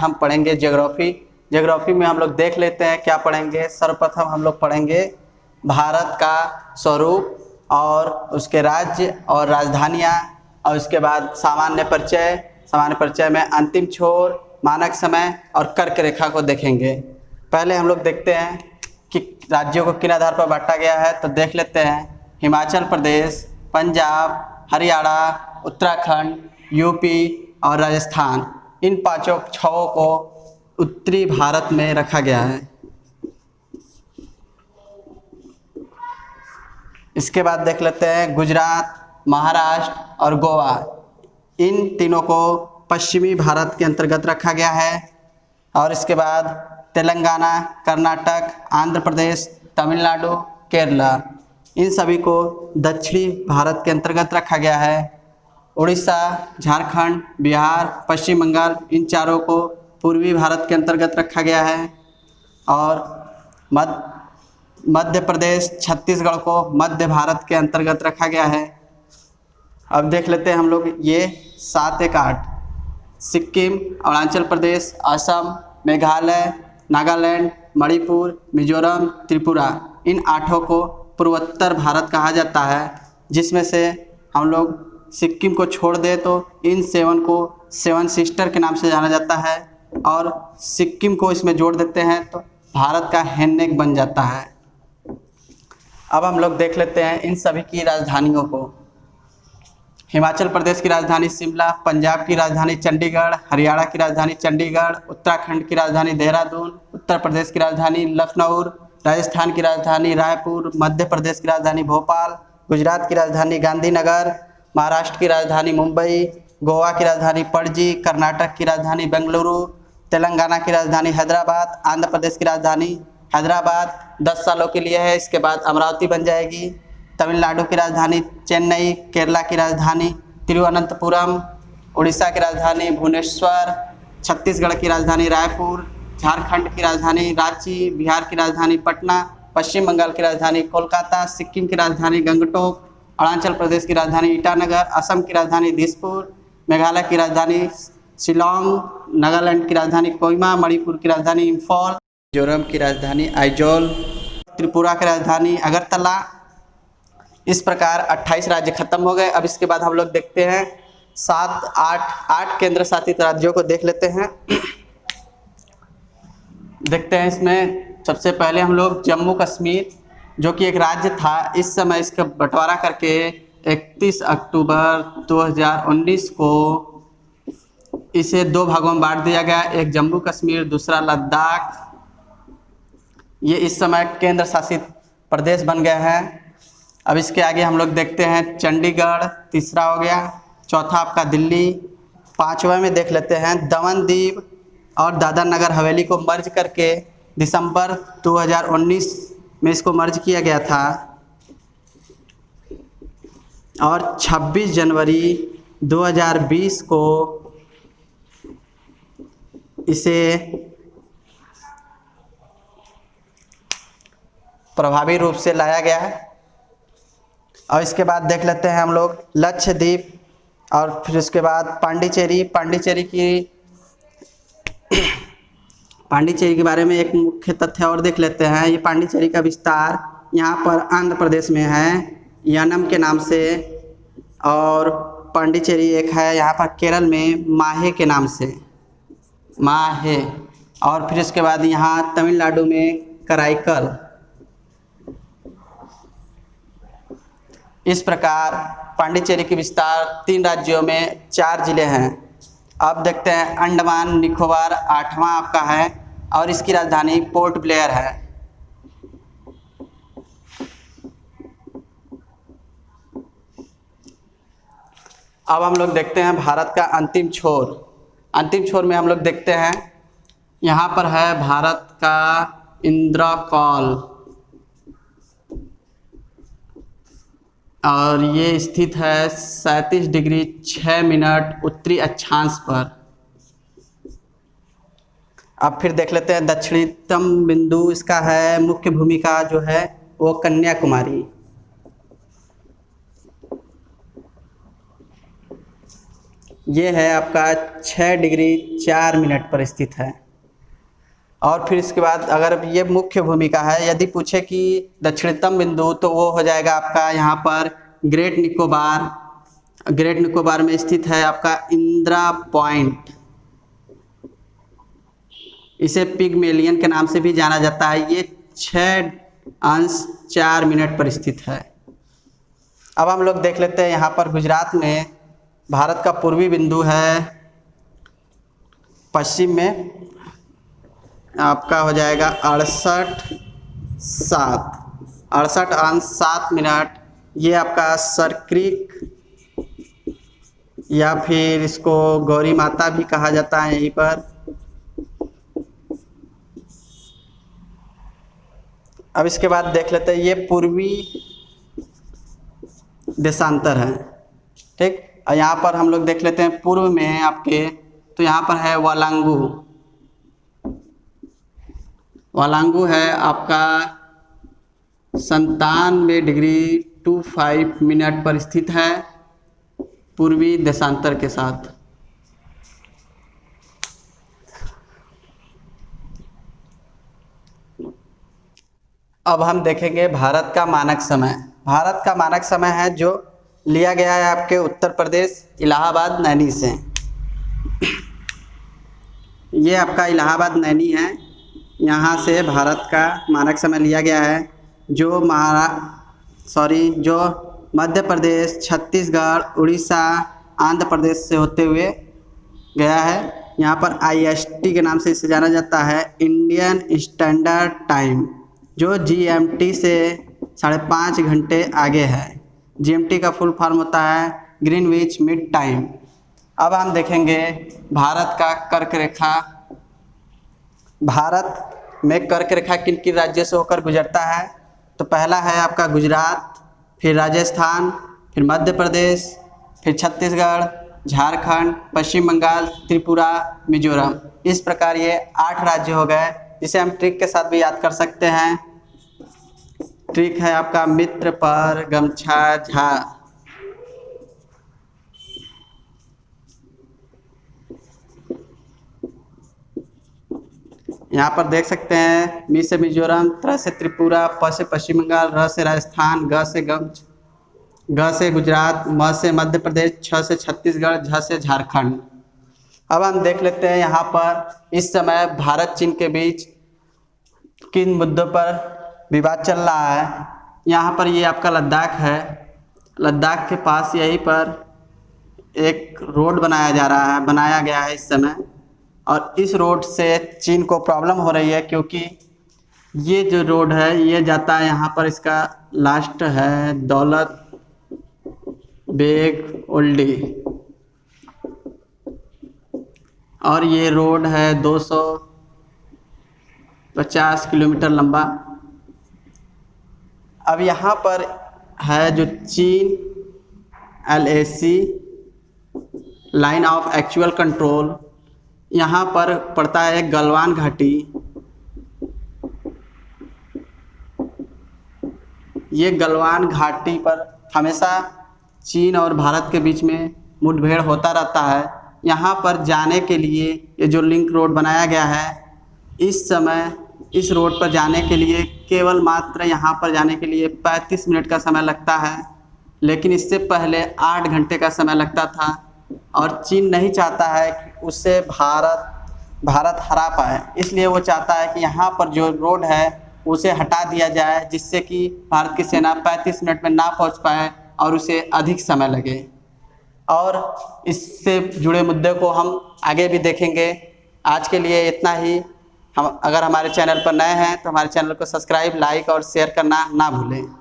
हम पढ़ेंगे geography. Geography में हम लोग देख लेते हैं क्या पढ़ेंगे। सर्वप्रथम हम लोग पढ़ेंगे भारत का स्वरूप और उसके राज्य और राजधानियाँ, और उसके बाद सामान्य परिचय। सामान्य परिचय में अंतिम छोर, मानक समय और कर्क रेखा को देखेंगे। पहले हम लोग देखते हैं कि राज्यों को किन आधार पर बांटा गया है, तो देख लेते हैं। हिमाचल प्रदेश, पंजाब, हरियाणा, उत्तराखंड, यूपी और राजस्थान, इन पांचों छवों को उत्तरी भारत में रखा गया है। इसके बाद देख लेते हैं गुजरात, महाराष्ट्र और गोवा, इन तीनों को पश्चिमी भारत के अंतर्गत रखा गया है। और इसके बाद तेलंगाना, कर्नाटक, आंध्र प्रदेश, तमिलनाडु, केरला, इन सभी को दक्षिणी भारत के अंतर्गत रखा गया है। उड़ीसा, झारखंड, बिहार, पश्चिम बंगाल, इन चारों को पूर्वी भारत के अंतर्गत रखा गया है। और मध्य प्रदेश, छत्तीसगढ़ को मध्य भारत के अंतर्गत रखा गया है। अब देख लेते हैं हम लोग ये 7 एक 8, सिक्किम, अरुणाचल प्रदेश, असम, मेघालय, नागालैंड, मणिपुर, मिजोरम, त्रिपुरा, इन 8 को पूर्वोत्तर भारत कहा जाता है। जिसमें से हम लोग सिक्किम को छोड़ दे तो इन 7 को 7 सिस्टर के नाम से जाना जाता है, और सिक्किम को इसमें जोड़ देते हैं तो भारत का हैंडनेक बन जाता है। अब हम लोग देख लेते हैं इन सभी की राजधानियों को। हिमाचल प्रदेश की राजधानी शिमला, पंजाब की राजधानी चंडीगढ़, हरियाणा की राजधानी चंडीगढ़, उत्तराखंड की राजधानी देहरादून, उत्तर प्रदेश की राजधानी लखनऊ, राजस्थान की राजधानी रायपुर, मध्य प्रदेश की राजधानी भोपाल, गुजरात की राजधानी गांधीनगर, महाराष्ट्र की राजधानी मुंबई, गोवा की राजधानी पणजी, कर्नाटक की राजधानी बेंगलुरु, तेलंगाना की राजधानी हैदराबाद, आंध्र प्रदेश की राजधानी हैदराबाद 10 सालों के लिए है, इसके बाद अमरावती बन जाएगी। तमिलनाडु की राजधानी चेन्नई, केरला की राजधानी तिरुवनंतपुरम, उड़ीसा की राजधानी भुवनेश्वर, छत्तीसगढ़ की राजधानी रायपुर, झारखंड की राजधानी रांची, बिहार की राजधानी पटना, पश्चिम बंगाल की राजधानी कोलकाता, सिक्किम की राजधानी गंगटोक, अरुणाचल प्रदेश की राजधानी ईटानगर, असम की राजधानी दिसपुर, मेघालय की राजधानी शिलोंग, नागालैंड की राजधानी कोहिमा, मणिपुर की राजधानी इम्फॉल, मिजोरम की राजधानी आइजोल, त्रिपुरा की राजधानी अगरतला। इस प्रकार 28 राज्य खत्म हो गए। अब इसके बाद हम लोग देखते हैं 8 केंद्र शासित राज्यों को देख लेते हैं। देखते हैं इसमें सबसे पहले हम लोग जम्मू कश्मीर, जो कि एक राज्य था, इस समय इसका बंटवारा करके 31 अक्टूबर 2019 को इसे 2 भागों में बांट दिया गया। एक जम्मू कश्मीर, दूसरा लद्दाख। ये इस समय केंद्र शासित प्रदेश बन गया है। अब इसके आगे हम लोग देखते हैं चंडीगढ़, तीसरा हो गया, चौथा आपका दिल्ली, 5वें में देख लेते हैं दमन दीव और दादरा नगर हवेली को मर्ज करके दिसंबर 2019 में इसको मर्ज किया गया था, और 26 जनवरी 2020 को इसे प्रभावी रूप से लाया गया है। और इसके बाद देख लेते हैं हम लोग लक्षद्वीप, और फिर उसके बाद पांडिचेरी के बारे में एक मुख्य तथ्य और देख लेते हैं। ये पांडिचेरी का विस्तार यहाँ पर आंध्र प्रदेश में है यानम के नाम से, और पांडिचेरी एक है यहाँ पर केरल में माहे के नाम से, माहे। और फिर इसके बाद यहाँ तमिलनाडु में कराईकल। इस प्रकार पांडिचेरी के विस्तार 3 राज्यों में 4 जिले हैं। अब देखते हैं अंडमान निकोबार 8वां आपका है, और इसकी राजधानी पोर्ट ब्लेयर है। अब हम लोग देखते हैं भारत का अंतिम छोर। अंतिम छोर में हम लोग देखते हैं यहाँ पर है भारत का इंद्रकौल, और ये स्थित है 37 डिग्री 6 मिनट उत्तरी अक्षांश पर। अब फिर देख लेते हैं दक्षिणतम बिंदु इसका है, मुख्य भूमिका जो है वो ये है आपका 6 डिग्री 4 मिनट पर स्थित है। और फिर इसके बाद अगर ये मुख्य भूमिका है, यदि पूछे कि दक्षिणतम बिंदु तो वो हो जाएगा आपका यहाँ पर ग्रेट निकोबार में स्थित है आपका इंदिरा पॉइंट। इसे पिगमेलियन के नाम से भी जाना जाता है। ये 6°4 मिनट पर स्थित है। अब हम लोग देख लेते हैं यहाँ पर गुजरात में भारत का पूर्वी बिंदु है, पश्चिम में आपका हो जाएगा 68°7 ये आपका सरक्रिक या फिर इसको गौरी माता भी कहा जाता है यहीं पर। अब इसके बाद देख लेते हैं ये पूर्वी देशांतर है, ठीक। और यहाँ पर हम लोग देख लेते हैं पूर्व में आपके, तो यहाँ पर है वालांगू है आपका 97°25 मिनट पर स्थित है पूर्वी देशांतर के साथ। अब हम देखेंगे भारत का मानक समय। भारत का मानक समय है जो लिया गया है आपके उत्तर प्रदेश इलाहाबाद नैनी से। ये आपका इलाहाबाद नैनी है, यहाँ से भारत का मानक समय लिया गया है, जो मध्य प्रदेश, छत्तीसगढ़, उड़ीसा, आंध्र प्रदेश से होते हुए गया है। यहाँ पर IST के नाम से इसे जाना जाता है, इंडियन स्टैंडर्ड टाइम, जो GMT से 5.5 घंटे आगे है। GMT का फुल फॉर्म होता है ग्रीनविच मिड टाइम। अब हम देखेंगे भारत का कर्क रेखा। भारत में कर्क रेखा किन किन राज्यों से होकर गुजरता है, तो पहला है आपका गुजरात, फिर राजस्थान, फिर मध्य प्रदेश, फिर छत्तीसगढ़, झारखंड, पश्चिम बंगाल, त्रिपुरा, मिजोरम। इस प्रकार ये 8 राज्य हो गए, जिसे हम ट्रिक के साथ भी याद कर सकते हैं। ट्रिक है आपका मित्र पर गमछा झा। यहाँ पर देख सकते हैं मी से मिजोरम, त्र से त्रिपुरा, प से पश्चिम बंगाल, र से राजस्थान, ग से गुजरात, म से मध्य प्रदेश, छ से छत्तीसगढ़, झ से झारखंड। अब हम देख लेते हैं यहाँ पर इस समय भारत चीन के बीच किन मुद्दों पर विवाद चल रहा है। यहाँ पर ये आपका लद्दाख है। लद्दाख के पास यहीं पर एक रोड बनाया गया है इस समय, और इस रोड से चीन को प्रॉब्लम हो रही है, क्योंकि ये जो रोड है ये जाता है यहाँ पर, इसका लास्ट है दौलत बेग ओल्डी, और ये रोड है 250 किलोमीटर लंबा। अब यहाँ पर है जो चीन LAC line of actual control, यहाँ पर पड़ता है गलवान घाटी। ये गलवान घाटी पर हमेशा चीन और भारत के बीच में मुठभेड़ होता रहता है। यहाँ पर जाने के लिए ये जो लिंक रोड बनाया गया है, इस समय इस रोड पर जाने के लिए केवल मात्र यहाँ पर जाने के लिए 35 मिनट का समय लगता है, लेकिन इससे पहले 8 घंटे का समय लगता था। और चीन नहीं चाहता है कि उससे भारत हरा पाए, इसलिए वो चाहता है कि यहाँ पर जो रोड है उसे हटा दिया जाए, जिससे कि भारत की सेना 35 मिनट में ना पहुँच पाए और उसे अधिक समय लगे। और इससे जुड़े मुद्दे को हम आगे भी देखेंगे। आज के लिए इतना ही। हम अगर हमारे चैनल पर नए हैं तो हमारे चैनल को सब्सक्राइब, लाइक और शेयर करना ना भूलें।